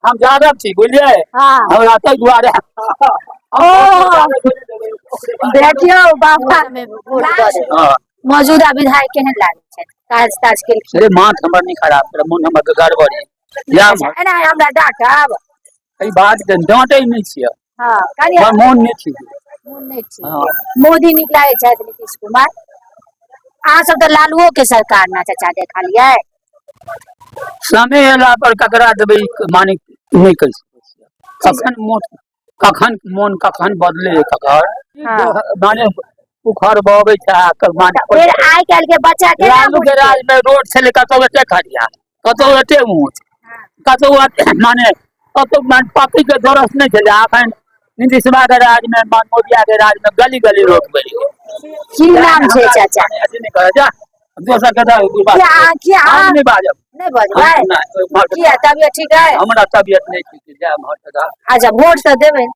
हम जादव छी बुझलिए। हाँ हमरा तै दुआरे ओ देखियो बाबा में वोट दऽ देबै। हाँ मौजूदा विधायक केहन लागै छै, काज ताज केलखिन? अरे माथ हमर नहीं खराब कर, मन हमर के गड़बड़ या अच्छा एना हमरा डांटब? ई बात के डांटे नहीं छियै। हाँ कनी हमर मोन नहीं छी। मोन नहीं छी। हाँ मोदी नीक लागै छथि, नीतीश कुमार? अहाँ सब तऽ लालुओ के सरकार ना चाचा देखा लियै। समय अयला पर ककरा देबै माने नहीं कहि सकै छियै। कखन मोन कखन बदले ककर हाँ। माने उखड़ बहबै छै माने फिर आइ काल्हि के बच्चा के लालू के राज में रोड छलै कतौ एते खड़िया, कतौ एते ऊंच, कतौ माने कतौ पापी के दरस नहीं छलै। अखन नीतीशवा के राज में मोदिया के राज में गली गली रोड बनि गेल। की नाम छै चाचा? दोसर के नहीं बाजब। नहीं बजबै? किया तबियत ठीक है? हमरा तबियत नहीं ठीक है। जय माता। अच्छा वोट तो देबै?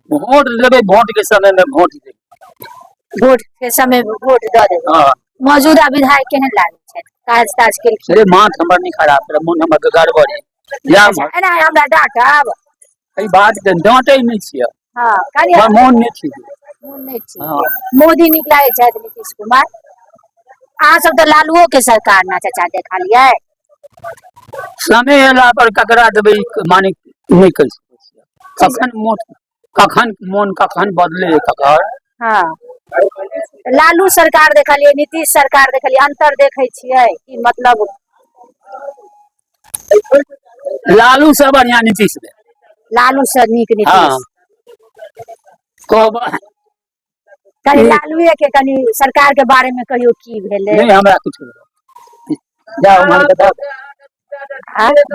वोट देबै, वोट के समय में वोट देबै। वोट के समय में वोट दऽ देबै। हाँ मौजूदा विधायक केहन लागै छै, काज ताज केलखिन? अरे माथ हमर नहीं खराब कर, मन हमर के गड़बड़ या अच्छा एना हमरा डांटब? ई बात के डांटे नहीं छियै। हाँ कनी हमर मोन नहीं छी। मोन नहीं छी। हाँ मोदी नीक लागै छथि, नीतीश कुमार? अहाँ सब तऽ लालुओ के सरकार ना चाचा देखा लियै। समय अयला पर ककरा देबै माने नहीं कहि सकै छियै। कखन मोन कखन बदले ककर। हाँ लालू सरकार देखलियै, नीतीश सरकार देखलियै, अंतर देखै छियै कि मतलब? लालू से बढ़िया नीतीश दे। लालू से नीक हाँ नीतीश। कहब कनी लालुए के कनी सरकार के बारे में कहियो की भेलै? नहीं हमरा कुछ जाओ मन के दब।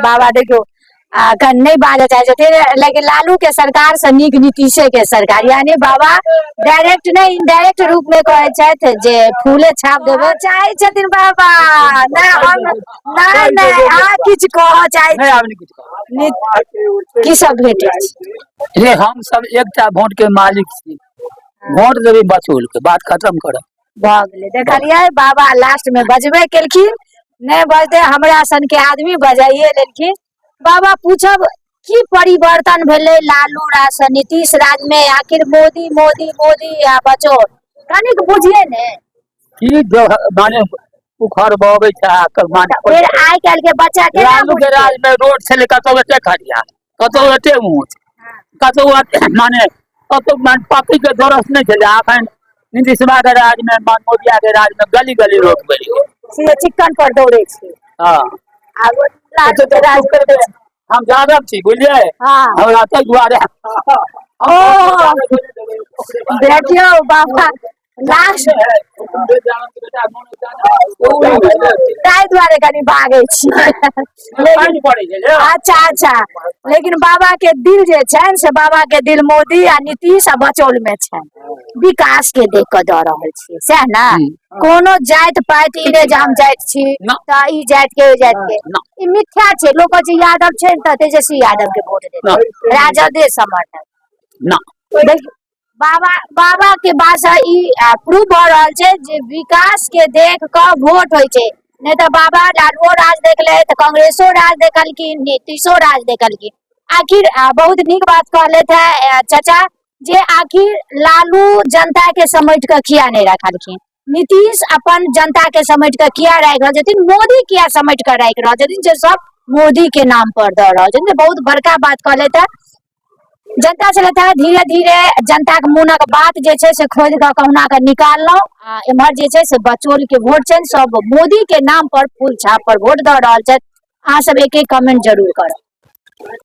बाबा देखियो अखन नहीं बाजऽ चाहे छथिन, लेकिन लालू के सरकार से नीक नीतीशे के सरकार, यानी बाबा डायरेक्ट नहीं इनडायरेक्ट रूप में कहै छथि जे फूले छाप देबै चाहे छथिन बाबा। नहीं अहाँ किछ कहऽ चाहे नहीं आब नहीं कुछ की सब भेटै छै? रे हम सब एकटा वोट के मालिक छी, वोट देबै बचौल के, बात खत्म करब। भऽ गेलै, देखलियै बाबा लास्ट में बजबे केलखिन, नहीं बजते हमरा सन के आदमी बजाइए लेलखिन। बाबा पूछब की परिवर्तन भेलै लालू राज से नीतीश राज में? आखिर मोदी मोदी मोदी या बचौल कनिक बुझिए ने की जो माने उखड़ बहबै छै माने। फिर आइ काल्हि के बच्चा के लालू के राज में रोड छलै कतौ एते खड़िया, कतौ एते ऊंच, कतौ माने कतौ पापी के दरस नहीं छलै। अखन नीतीशवा के राज में मोदिया के राज में गली गली रोड बनि गेल। सीधे चिक्कन पर दौड़े छी। हाँ हम जादव छी बुझलिए। हाँ हमरा तै दुआरे ओ देखियो बाबा लास्ट ताहि दुआरे कनी भागै छी। अच्छा अच्छा लेकिन बाबा के दिल जे छनि से बाबा के दिल मोदी आ नीतीश आ बचौल में छनि, विकास के देख कऽ दऽ रहल छियै सएह ने। कोनो जाति पाति ई नहि जे हम जाति छी तऽ ई जाति के ओइ जाति के, ई मिथ्या छै। लोक कहै छै यादव छै तऽ तेजस्वी यादव के वोट देतै, राजदे समर्थक। बाबा के भाषा ई प्रूव भऽ रहल छै जे विकास के देख कऽ वोट होइ छै। नहीं तो बाबा लालुओ राज देखले तो कांग्रेसो राज देखलखिन, नीतीशो राज देखलखिन। आखिर बहुत नीक बात कहले थे चाचा जे आखिर लालू जनता के समेट कऽ किया नहीं रखलखिन, नीतीश अपन जनता के समेट कऽ किया राखि रहल छथिन, मोदी किया समेट कऽ राखि रहल छथिन जे सब मोदी के नाम पर दऽ रहल छथिन। बहुत बड़का बात कहले थे। जनता छलै धीरे धीरे जनता के मोनक बात जे छै से खोज कऽ कहुना कऽ निकाललहुँ आ एम्हर जे छै से बचौल के वोट छनि सब मोदी के नाम पर फूल छाप पर वोट दऽ रहल छथि। अहाँ सब एक कमेंट जरूर करब।